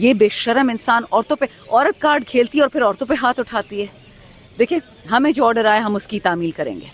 یہ بے شرم انسان عورتوں پہ عورت کارڈ کھیلتی ہے اور پھر عورتوں پہ ہاتھ اٹھاتی ہے. دیکھیں ہمیں جو آرڈر آئے ہم اس کی تعمیل کریں گے.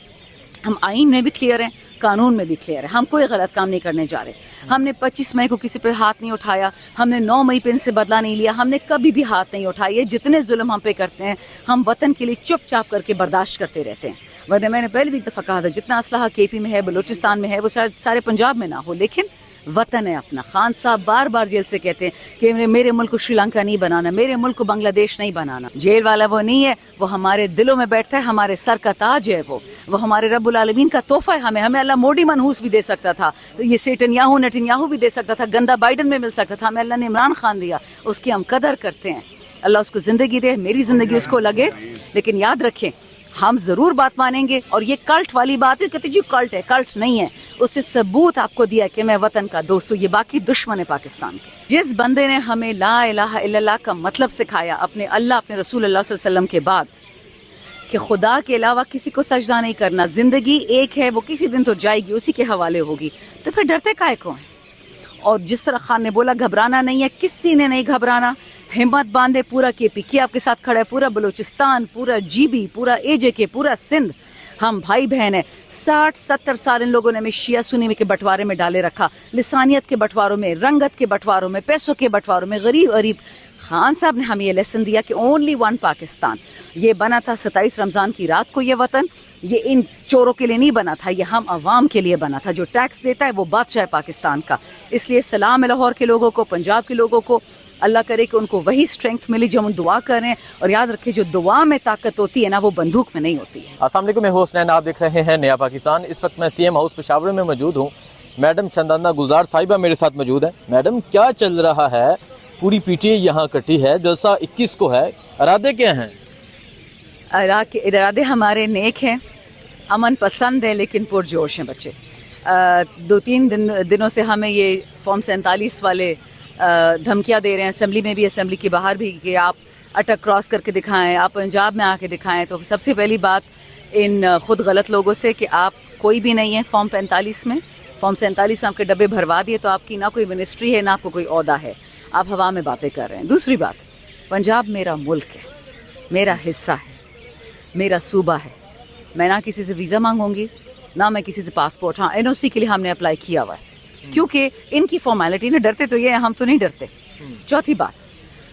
ہم آئین میں بھی کلیئر ہیں, قانون میں بھی کلیئر ہے, ہم کوئی غلط کام نہیں کرنے جا رہے. ہم نے 25 مئی کو کسی پہ ہاتھ نہیں اٹھایا, ہم نے 9 مئی پہ ان سے بدلہ نہیں لیا, ہم نے کبھی بھی ہاتھ نہیں اٹھایا. یہ جتنے ظلم ہم پہ کرتے ہیں ہم وطن کے لیے چپ چاپ کر کے برداشت کرتے رہتے ہیں. ورنہ میں نے پہلے بھی ایک دفعہ کہا تھا جتنا اسلحہ کے پی میں ہے, بلوچستان میں ہے, وہ سارے پنجاب میں نہ ہو, لیکن وطن ہے اپنا. خان صاحب بار بار جیل سے کہتے ہیں کہ میرے ملک کو شری لنکا نہیں بنانا, میرے ملک کو بنگلہ دیش نہیں بنانا. جیل والا وہ نہیں ہے, وہ ہمارے دلوں میں بیٹھتا ہے, ہمارے سر کا تاج ہے, وہ ہمارے رب العالمین کا تحفہ ہے. ہمیں اللہ موڈی منحوس بھی دے سکتا تھا, یہ نٹنیاہو بھی دے سکتا تھا, گندا بائیڈن میں مل سکتا تھا, ہمیں اللہ نے عمران خان دیا, اس کی ہم قدر کرتے ہیں. اللہ اس کو زندگی دے, میری زندگی اس کو لگے. لیکن یاد رکھیں ہم ضرور بات مانیں گے. اور یہ کلٹ والی بات ہے, کہتے جی کلٹ ہے, کلٹ نہیں ہے. اس سے ثبوت آپ کو دیا کہ میں وطن کا دوست ہوں. یہ باقی دشمن ہے پاکستان کے. جس بندے نے ہمیں لا الہ الا اللہ کا مطلب سکھایا اپنے اللہ اپنے رسول اللہ صلی اللہ علیہ وسلم کے بعد, کہ خدا کے علاوہ کسی کو سجدہ نہیں کرنا, زندگی ایک ہے, وہ کسی دن تو جائے گی, اسی کے حوالے ہوگی, تو پھر ڈرتے کائے کو ہیں؟ اور جس طرح خان نے بولا گھبرانا نہیں ہے, کسی نے نہیں گھبرانا. ہمت باندھے, پورا کے پی کے آپ کے ساتھ کھڑا ہے, پورا بلوچستان, پورا جی بی, پورا اے جے کے, پورا سندھ. ہم بھائی بہن ہیں. 60-70 سال ان لوگوں نے ہمیں شیعہ سنی کے بٹوارے میں ڈالے رکھا, لسانیت کے بٹواروں میں, رنگت کے بٹواروں میں, پیسوں کے بٹواروں میں, غریب. خان صاحب نے ہمیں یہ لیسن دیا کہ اونلی ون پاکستان. یہ بنا تھا 27 رمضان کی رات کو, یہ وطن یہ ان چوروں کے لیے نہیں بنا تھا, یہ ہم عوام کے لیے بنا تھا. جو ٹیکس دیتا ہے وہ بادشاہ پاکستان کا. اس لیے سلام ہے لاہور کے لوگوں کو, پنجاب کے لوگوں کو. اللہ کرے کہ ان کو وہی اسٹرینگتھ ملی جو ہم دعا کریں. اور یاد رکھیں جو دعا میں طاقت ہوتی ہے نا, وہ بندوق میں نہیں ہوتی ہے. السلام علیکم, میں حسنین, آپ دیکھ رہے ہیں نیا پاکستان. اس وقت میں سی ایم ہاؤس پشاور میں موجود ہوں. میڈم چندانہ گلزار صاحبہ میرے ساتھ موجود ہیں. میڈم کیا چل رہا ہے؟ پوری پی ٹی آئی یہاں کٹی ہے, جلسہ 21 کو ہے, ارادے کیا ہیں؟ ارادے ہمارے نیک ہیں, امن پسند ہے, لیکن پرجوش ہیں بچے. 2-3 دنوں سے ہمیں یہ فارم 47 والے دھمکیاں دے رہے ہیں, اسمبلی میں بھی, اسمبلی کے باہر بھی, کہ آپ اٹک کراس کر کے دکھائیں, آپ پنجاب میں آ کے دکھائیں. تو سب سے پہلی بات ان خود غلط لوگوں سے کہ آپ کوئی بھی نہیں ہے فارم 45 میں. فارم 47 میں آپ کے ڈبے بھروا دیے تو آپ کی نہ کوئی منسٹری ہے, نہ آپ کو کوئی عہدہ ہے, آپ ہوا میں باتیں کر رہے ہیں. دوسری بات, پنجاب میرا ملک ہے, میرا حصہ ہے, میرا صوبہ ہے. میں نہ کسی سے ویزا مانگوں گی, نہ میں کسی سے پاسپورٹ. ہاں این او سی کے لیے ہم نے اپلائی کیا ہوا ہے, کیونکہ ان کی فارمیلٹی نے ڈرتے تو یہ ہیں, ہم تو نہیں ڈرتے. چوتھی بات,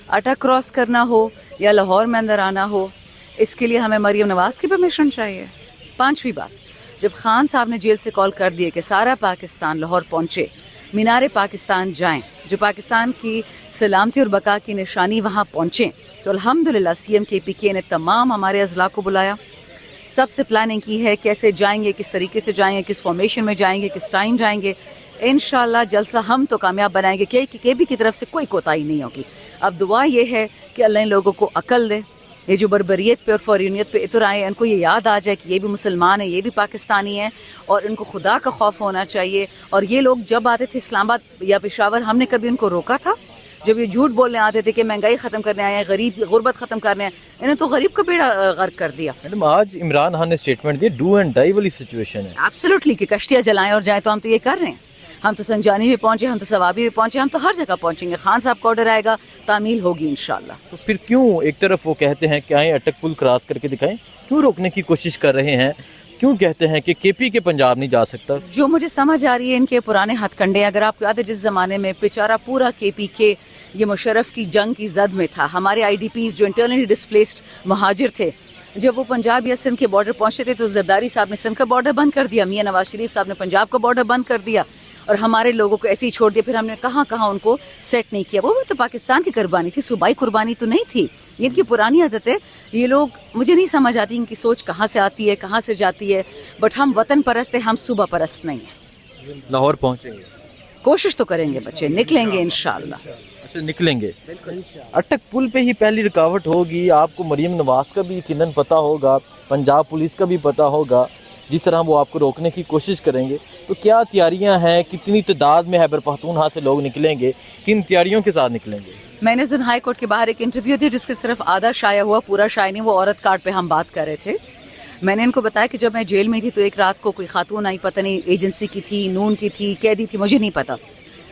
اٹک کراس کرنا ہو یا لاہور میں اندر آنا ہو, اس کے لیے ہمیں مریم نواز کی پرمیشن چاہیے. پانچویں بات, جب خان صاحب نے جیل سے کال کر دیے کہ سارا پاکستان لاہور پہنچے, مینار پاکستان جائیں, جو پاکستان کی سلامتی اور بقا کی نشانی وہاں پہنچیں, تو الحمدللہ سی ایم کے پی کے نے تمام ہمارے اضلاع کو بلایا. سب سے پلاننگ کی ہے کیسے جائیں گے, کس طریقے سے جائیں گے, کس فارمیشن میں جائیں گے, کس ٹائم جائیں گے. انشاءاللہ جلسہ ہم تو کامیاب بنائیں گے, کہ کے پی کی طرف سے کوئی کوتاہی نہیں ہوگی. اب دعا یہ ہے کہ اللہ ان لوگوں کو عقل دے, یہ جو بربریت پہ اور فورینیت پہ اتر آئے, ان کو یہ یاد آ جائے کہ یہ بھی مسلمان ہیں, یہ بھی پاکستانی ہیں, اور ان کو خدا کا خوف ہونا چاہیے. اور یہ لوگ جب آتے تھے اسلام آباد یا پشاور, ہم نے کبھی ان کو روکا تھا؟ جب یہ جھوٹ بولنے آتے تھے کہ مہنگائی ختم کرنے آئے ہیں, غربت ختم کرنے آئے, انہیں تو غریب کا بیڑا غرق کر دیا. میڈم آج عمران خان نے statement the, do and die والی سچویشن ہے. ایبسلیوٹلی, کہ کشتیاں جلائیں اور جائیں, تو ہم تو یہ کر رہے ہیں. ہم تو سنجانی بھی پہنچے, ہم تو ثوابی بھی پہنچے, ہم تو ہر جگہ پہنچیں گے. خان صاحب کا آرڈر آئے گا, تعمیل ہوگی انشاءاللہ. تو پھر کیوں ایک طرف وہ کہتے ہیں کہ آئیں اٹک پل کراس کر کے دکھائیں, کیوں روکنے کی کوشش کر رہے ہیں؟ کیوں کہتے ہیں کہ کے پی کے پنجاب نہیں جا سکتا؟ جو مجھے سمجھ آ رہی ہے ان کے پرانے ہتھ کنڈے. اگر آپ کو یاد ہے جس زمانے میں بیچارہ پورا کے پی کے یہ مشرف کی جنگ کی زد میں تھا, ہمارے آئی ڈی پیز جو انٹرنلی ڈسپلیسڈ مہاجر تھے, جب وہ پنجاب یا سندھ کے بارڈر پہنچے تھے تو زرداری صاحب نے سندھ کا بارڈر بند کر دیا, میاں نواز شریف صاحب نے پنجاب کا بارڈر بند کر دیا, اور ہمارے لوگوں کو ایسے ہی چھوڑ دیا. پھر ہم نے کہاں ان کو سیٹ نہیں کیا. وہ تو پاکستان کی قربانی تھی, صوبائی قربانی تو نہیں تھی. یہ ان کی پرانی عادت ہے. یہ لوگ مجھے نہیں سمجھ آتی ان کی سوچ کہاں سے آتی ہے, کہاں سے جاتی ہے. بٹ ہم وطن پرست ہیں, ہم صوبہ پرست نہیں ہیں. لاہور پہنچیں گے, کوشش تو کریں گے بچے, نکلیں گے انشاءاللہ. اچھا نکلیں گے. اٹک پل پہ ہی پہلی رکاوٹ ہوگی. آپ کو مریم نواز کا بھی یقیناً پتہ ہوگا, پنجاب پولیس کا بھی پتہ ہوگا, جس طرح وہ آپ کو روکنے کی کوشش کریں گے. تو کیا تیاریاں ہیں, کتنی تعداد میں خیبر پختونخوا سے لوگ نکلیں گے, کن تیاریوں کے ساتھ نکلیں گے؟ میں نے اس دن ہائی کورٹ کے باہر ایک انٹرویو دی جس کے صرف آدھا شائع ہوا, پورا شائع نہیں. وہ عورت کارڈ پہ ہم بات کر رہے تھے. میں نے ان کو بتایا کہ جب میں جیل میں تھی تو ایک رات کو کوئی خاتون آئی, پتہ نہیں ایجنسی کی تھی, نون کی تھی, قیدی تھی, مجھے نہیں پتا.